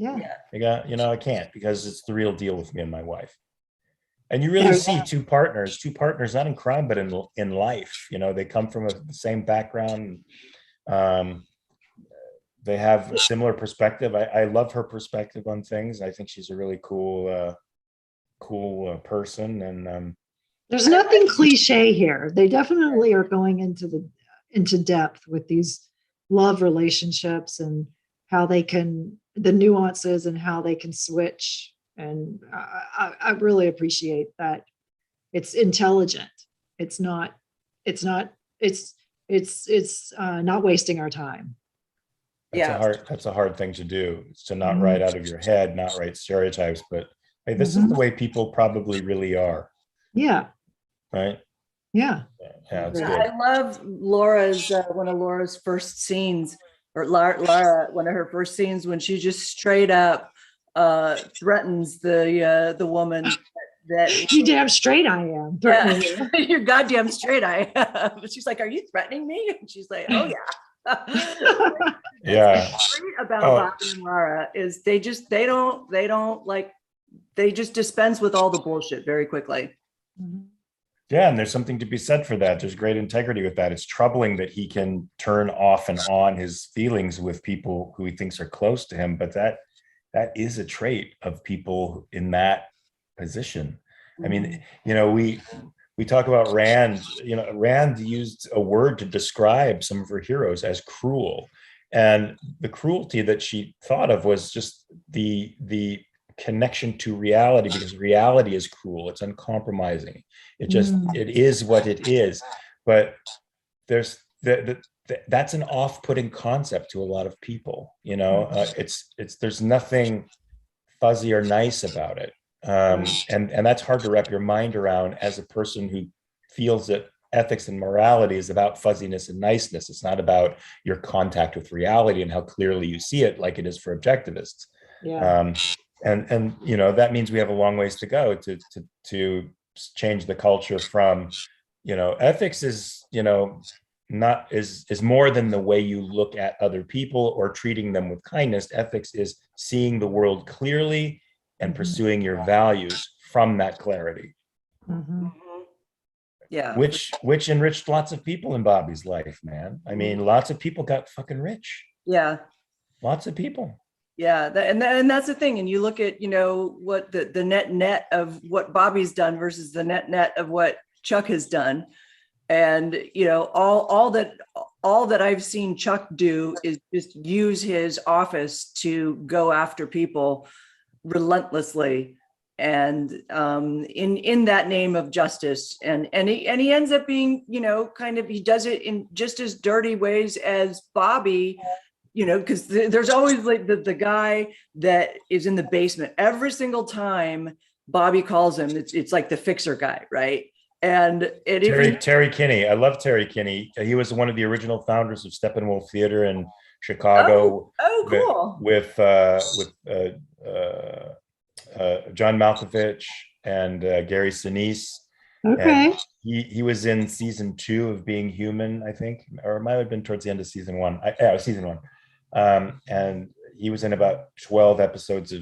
Speaker 3: I can't, because it's the real deal with me and my wife." And you really see two partners not in crime, but in life. You know, they come from the same background. They have a similar perspective. I love her perspective on things. I think she's a really cool person. And
Speaker 2: there's nothing cliche here. They definitely are going into depth with these love relationships and how they can, the nuances and how they can switch. And I really appreciate that. It's intelligent. It's not wasting our time.
Speaker 3: That's a hard thing to do. It's to not write out of your head, not write stereotypes, but hey, this is the way people probably really are.
Speaker 2: Yeah.
Speaker 3: Right.
Speaker 2: Yeah.
Speaker 3: Yeah. It's good.
Speaker 1: I love Laura's one of Laura's first scenes, or Lara, one of her first scenes, when she just straight up threatens the woman that
Speaker 2: you damn straight I am.
Speaker 1: You're goddamn straight I am. She's like, "Are you threatening me?" And she's like, "Oh yeah."
Speaker 3: Yeah.
Speaker 1: What's great about Bobby and Lara is they just dispense with all the bullshit very quickly.
Speaker 3: Yeah, and there's something to be said for that. There's great integrity with that. It's troubling that he can turn off and on his feelings with people who he thinks are close to him, but that is a trait of people in that position. I mean, you know, we talk about Rand. You know, Rand used a word to describe some of her heroes as cruel, and the cruelty that she thought of was just the connection to reality, because reality is cruel. It's uncompromising. It is what it is. But there's that's an off-putting concept to a lot of people. You know, there's nothing fuzzy or nice about it. And that's hard to wrap your mind around as a person who feels that ethics and morality is about fuzziness and niceness. It's not about your contact with reality and how clearly you see it, like it is for objectivists.
Speaker 2: Yeah.
Speaker 3: And you know, that means we have a long ways to go to change the culture from, you know, ethics is, you know, not is more than the way you look at other people or treating them with kindness. Ethics is seeing the world clearly and pursuing your values from that clarity.
Speaker 2: Mhm.
Speaker 1: Yeah.
Speaker 3: Which enriched lots of people in Bobby's life, man. I mean, lots of people got fucking rich.
Speaker 1: Yeah.
Speaker 3: Lots of people.
Speaker 1: Yeah. And that's the thing. And you look at, you know, what the net of what Bobby's done versus the net of what Chuck has done. And, you know, all that I've seen Chuck do is just use his office to go after people relentlessly, and in that name of justice, and he ends up being, you know, kind of, he does it in just as dirty ways as Bobby, you know, because there's always like the guy that is in the basement every single time Bobby calls him. It's like the fixer guy, right? And
Speaker 3: Terry Kinney. I love Terry Kinney. He was one of the original founders of Steppenwolf Theater in Chicago.
Speaker 1: Cool.
Speaker 3: With John Malkovich and Gary Sinise.
Speaker 2: Okay.
Speaker 3: And he was in season 2 of Being Human, I think, or it might have been towards the end of season 1. Season 1. And he was in about 12 episodes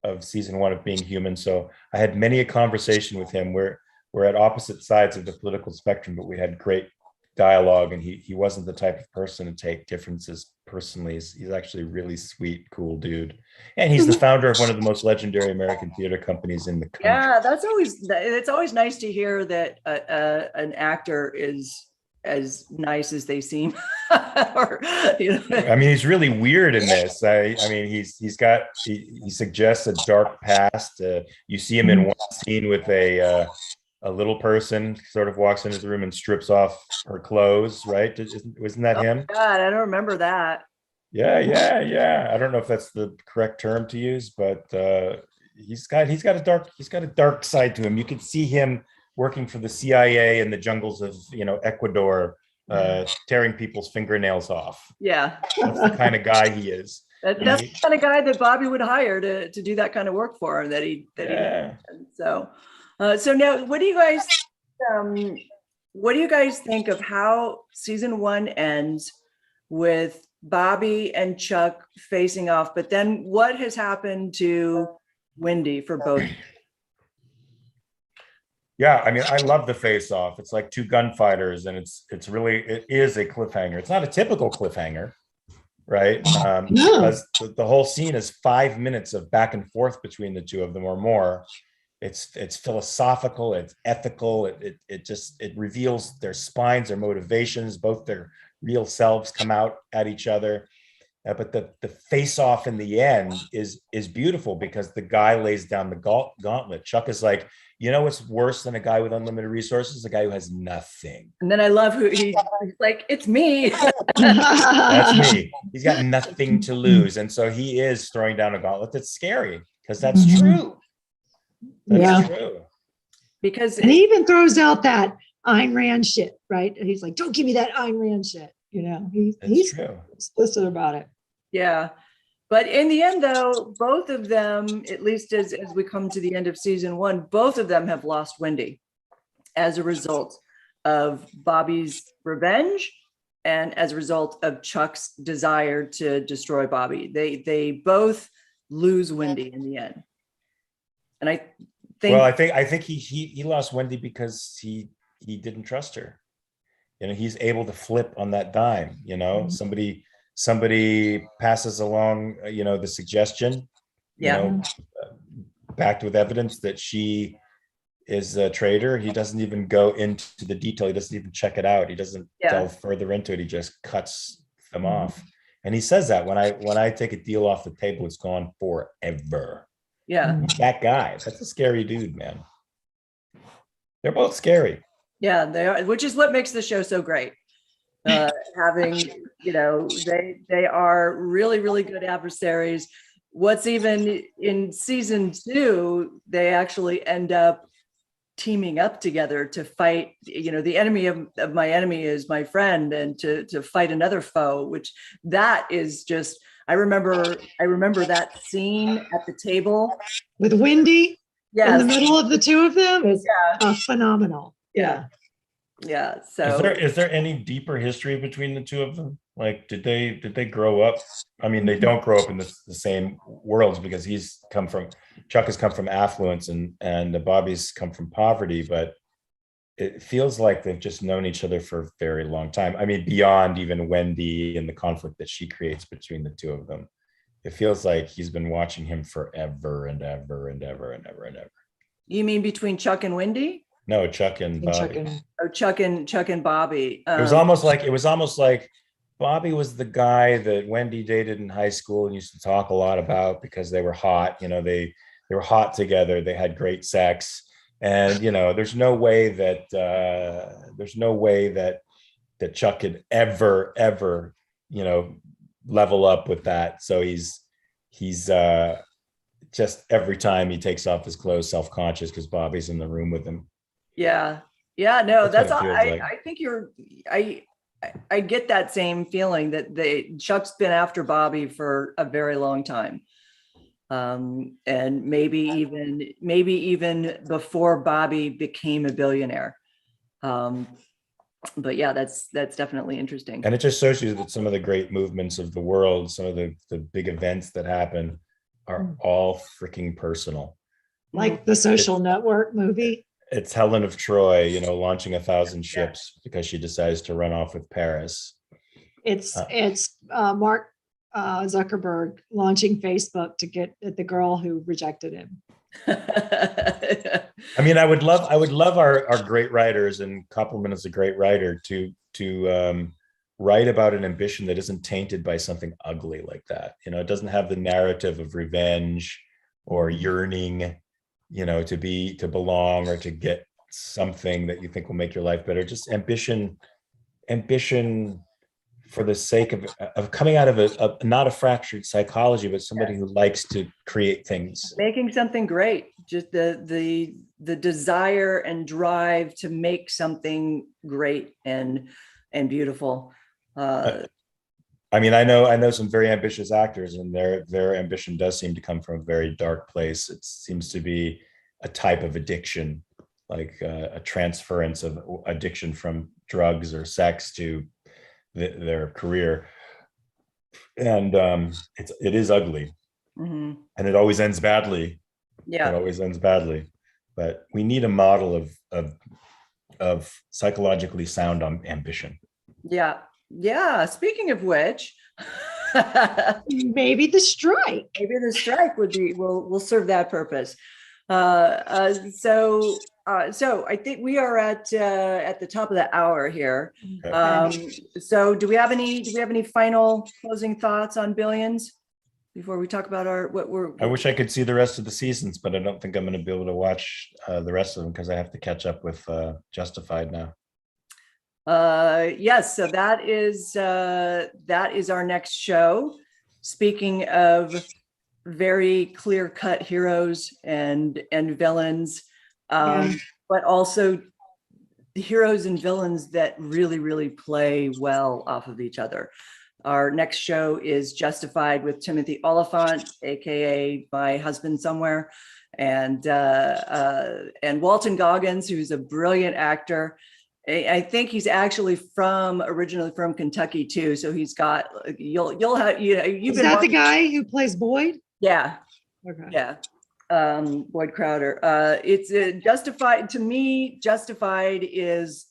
Speaker 3: of season 1 of Being Human. So I had many a conversation with him. We're at opposite sides of the political spectrum, but we had great dialogue, and he wasn't the type of person to take differences personally. He's actually a really sweet, cool dude. And he's the founder of one of the most legendary American theater companies in the country.
Speaker 1: Yeah, it's always nice to hear that an actor is as nice as they seem. Or, you know.
Speaker 3: I mean, he's really weird in this. I mean, he suggests a dark past. You see him in one scene with a little person sort of walks into the room and strips off her clothes, right? Wasn't that him?
Speaker 1: God, I don't remember that.
Speaker 3: Yeah. I don't know if that's the correct term to use, but he's got a dark side to him. You can see him working for the CIA in the jungles of, you know, Ecuador, tearing people's fingernails off.
Speaker 1: Yeah,
Speaker 3: that's the kind of guy he is.
Speaker 1: That's the kind of guy that Bobby would hire to do that kind of work for him. He so now, what do you guys think of how season 1 ends with Bobby and Chuck facing off? But then what has happened to Wendy for both?
Speaker 3: Yeah, I mean, I love the face off. It's like two gunfighters, and it is a cliffhanger. It's not a typical cliffhanger, right? Because the whole scene is 5 minutes of back and forth between the two of them or more. It's philosophical, it's ethical, it reveals their spines, their motivations, both their real selves come out at each other. But the face off in the end is beautiful because the guy lays down the gauntlet. Chuck is like, you know what's worse than a guy with unlimited resources? A guy who has nothing.
Speaker 1: And then I love he's like, it's me.
Speaker 3: That's me. He's got nothing to lose. And so he is throwing down a gauntlet that's scary because that's true. That's true.
Speaker 2: Because he even throws out that Ayn Rand shit, right? And he's like, don't give me that Ayn Rand shit. You know, he's true. Explicit about it.
Speaker 1: Yeah. But in the end, though, both of them, at least as we come to the end of season 1, both of them have lost Wendy as a result of Bobby's revenge and as a result of Chuck's desire to destroy Bobby. They both lose Wendy in the end. And I think
Speaker 3: he lost Wendy because he didn't trust her. You know, he's able to flip on that dime. You know, somebody passes along, you know, the suggestion, you know, backed with evidence that she is a traitor. He doesn't even go into the detail. He doesn't even check it out. He doesn't delve further into it. He just cuts them off. And he says that when I take a deal off the table, it's gone forever.
Speaker 1: Yeah.
Speaker 3: That guy, that's a scary dude, man. They're both scary.
Speaker 1: Yeah, they are, which is what makes the show so great. Having, you know, they are really, really good adversaries. what's even in season 2, they actually end up teaming up together to fight, the enemy of my enemy is my friend, and to fight another foe, which that is just, I remember that scene at the table
Speaker 2: with Wendy in the
Speaker 1: yes
Speaker 2: middle of the two of them is
Speaker 1: yeah
Speaker 2: phenomenal.
Speaker 1: yeah so
Speaker 3: Is there any deeper history between the two of them? Like, did they grow up? I mean, they don't grow up in the same worlds, because Chuck has come from affluence and Bobby's come from poverty, but it feels like they've just known each other for a very long time. I mean, beyond even Wendy and the conflict that she creates between the two of them. It feels like he's been watching him forever and ever and ever and ever and ever.
Speaker 1: You mean between Chuck and Wendy?
Speaker 3: No, Chuck and Bobby.
Speaker 1: Chuck and Bobby.
Speaker 3: It was almost like Bobby was the guy that Wendy dated in high school and used to talk a lot about because they were hot. They were hot together. They had great sex, and there's no way that Chuck could ever level up with that. So he's just every time he takes off his clothes, self-conscious because Bobby's in the room with him.
Speaker 1: Yeah, no, that's
Speaker 3: what it feels like.
Speaker 1: I think I get that same feeling that Chuck's been after Bobby for a very long time. And maybe even before Bobby became a billionaire. But yeah, that's definitely interesting.
Speaker 3: And it just shows you that some of the great movements of the world, some of the big events that happen are all freaking personal.
Speaker 2: Like the Social Network movie.
Speaker 3: It's Helen of Troy, launching 1,000 ships because she decides to run off with Paris.
Speaker 2: It's Mark Zuckerberg launching Facebook to get at the girl who rejected him.
Speaker 3: I mean, I would love our great writers, and Koppelman is a great writer, to write about an ambition that isn't tainted by something ugly like that. It doesn't have the narrative of revenge or yearning, to belong or to get something that you think will make your life better. Just ambition for the sake of coming out of a not a fractured psychology, but somebody who likes to create things,
Speaker 1: making something great. Just the desire and drive to make something great and beautiful.
Speaker 3: I mean, I know some very ambitious actors, and their ambition does seem to come from a very dark place. It seems to be a type of addiction, like a transference of addiction from drugs or sex to their career, and it is ugly, and it always ends badly.
Speaker 1: Yeah,
Speaker 3: it always ends badly. But we need a model of psychologically sound ambition.
Speaker 2: Yeah. Speaking of which, maybe the strike.
Speaker 1: Maybe the strike will serve that purpose. So I think we are at the top of the hour here. So do we have any final closing thoughts on Billions before we talk about
Speaker 3: I wish I could see the rest of the seasons, but I don't think I'm going to be able to watch the rest of them because I have to catch up with Justified now.
Speaker 1: Yes, so that is our next show. Speaking of very clear-cut heroes and villains, but also heroes and villains that really play well off of each other. Our next show is Justified with Timothy Oliphant, aka my husband somewhere, and Walton Goggins, who's a brilliant actor. I think he's actually originally from Kentucky too. So he's got, you'll have, you've
Speaker 2: been the guy who plays Boyd?
Speaker 1: Yeah.
Speaker 2: Okay.
Speaker 1: Yeah. Boyd Crowder. It's Justified. To me, Justified is,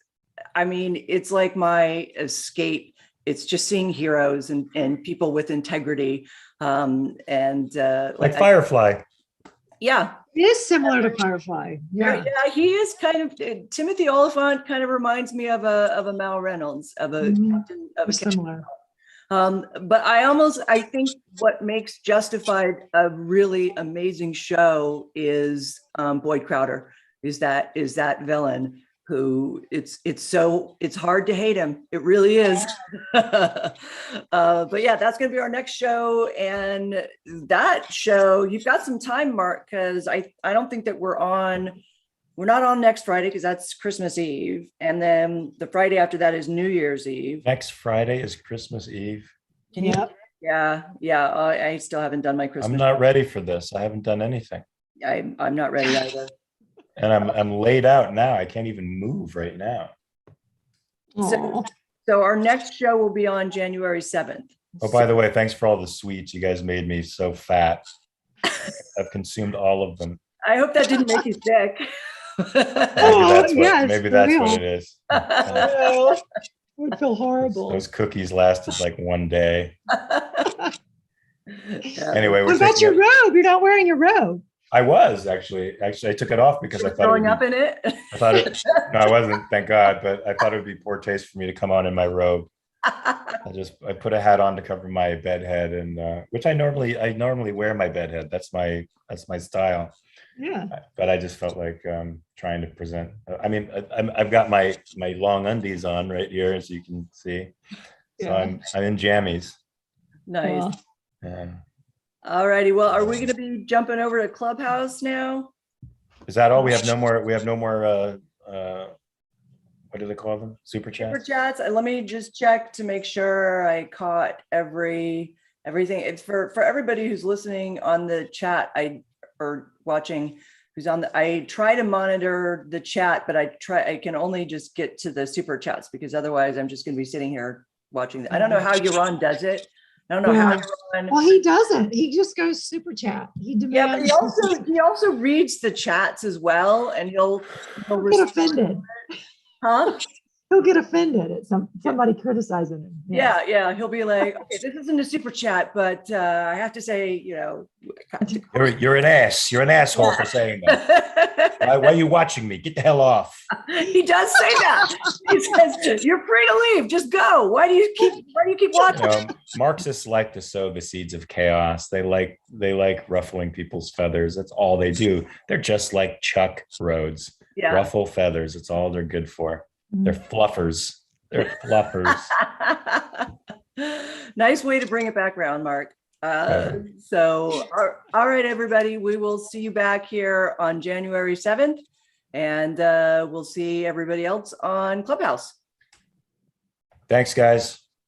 Speaker 1: it's like my escape. It's just seeing heroes and people with integrity.
Speaker 3: Like Firefly.
Speaker 1: Yeah.
Speaker 2: It is similar to Firefly. Yeah,
Speaker 1: he is kind of, Timothy Oliphant kind of reminds me of a Mal Reynolds, of a
Speaker 2: similar.
Speaker 1: But I think what makes Justified a really amazing show is Boyd Crowder, is that villain who it's hard to hate him. It really is. But yeah, that's going to be our next show. And that show, you've got some time, Mark, because I don't think that we're not on next Friday because that's Christmas Eve. And then the Friday after that is New Year's Eve.
Speaker 3: Next Friday is Christmas Eve.
Speaker 1: Can you? Yeah. I still haven't done my Christmas.
Speaker 3: I'm not ready for this. I haven't done anything.
Speaker 1: I'm not ready either.
Speaker 3: And I'm laid out now. I can't even move right now.
Speaker 2: Aw.
Speaker 1: So our next show will be on January 7th.
Speaker 3: Oh, by the way, thanks for all the sweets. You guys made me so fat. I've consumed all of them.
Speaker 1: I hope that didn't make you sick.
Speaker 3: Maybe that's what it is.
Speaker 2: I would feel horrible.
Speaker 3: Those cookies lasted like one day. Anyway,
Speaker 2: What about your robe? You're not wearing your robe.
Speaker 3: I was actually I took it off because I thought
Speaker 1: throwing up in it.
Speaker 3: No, I wasn't, thank God, but I thought it would be poor taste for me to come on in my robe. I put a hat on to cover my bed head, and which I normally wear my bed head. That's my style.
Speaker 2: Yeah.
Speaker 3: But I just felt like trying to present. I mean, I've got my long undies on right here, as you can see. So
Speaker 2: Yeah.
Speaker 3: I'm in jammies.
Speaker 1: Nice.
Speaker 2: Well,
Speaker 3: Yeah.
Speaker 1: All righty. Well, are we going to be jumping over to Clubhouse now?
Speaker 3: Is that all? We have no more. What do they call them? Super chats.
Speaker 1: Super chats. Let me just check to make sure I caught everything. It's for everybody who's listening on the chat. Or watching, who's on I try to monitor the chat, but I can only just get to the super chats because otherwise I'm just going to be sitting here watching. I don't know how Yaron does it. I don't know how Yaron.
Speaker 2: well, he doesn't. He just goes super chat. He demands.
Speaker 1: Yeah, but he also reads the chats as well, and he'll
Speaker 2: get offended.
Speaker 1: Huh?
Speaker 2: He'll get offended at somebody criticizing him.
Speaker 1: Yeah. He'll be like, okay, this isn't a super chat, but I have to say,
Speaker 3: You're an ass. You're an asshole for saying that. Why are you watching me? Get the hell off.
Speaker 1: He does say that. He says, "You're free to leave. Just go. Why do you keep watching?"
Speaker 3: Marxists like to sow the seeds of chaos. They like ruffling people's feathers. That's all they do. They're just like Chuck Rhodes.
Speaker 1: Yeah.
Speaker 3: Ruffle feathers. It's all they're good for. They're fluffers. They're fluffers.
Speaker 1: Nice way to bring it back around, Mark. So, all right, everybody, we will see you back here on January 7th, and we'll see everybody else on Clubhouse.
Speaker 3: Thanks, guys.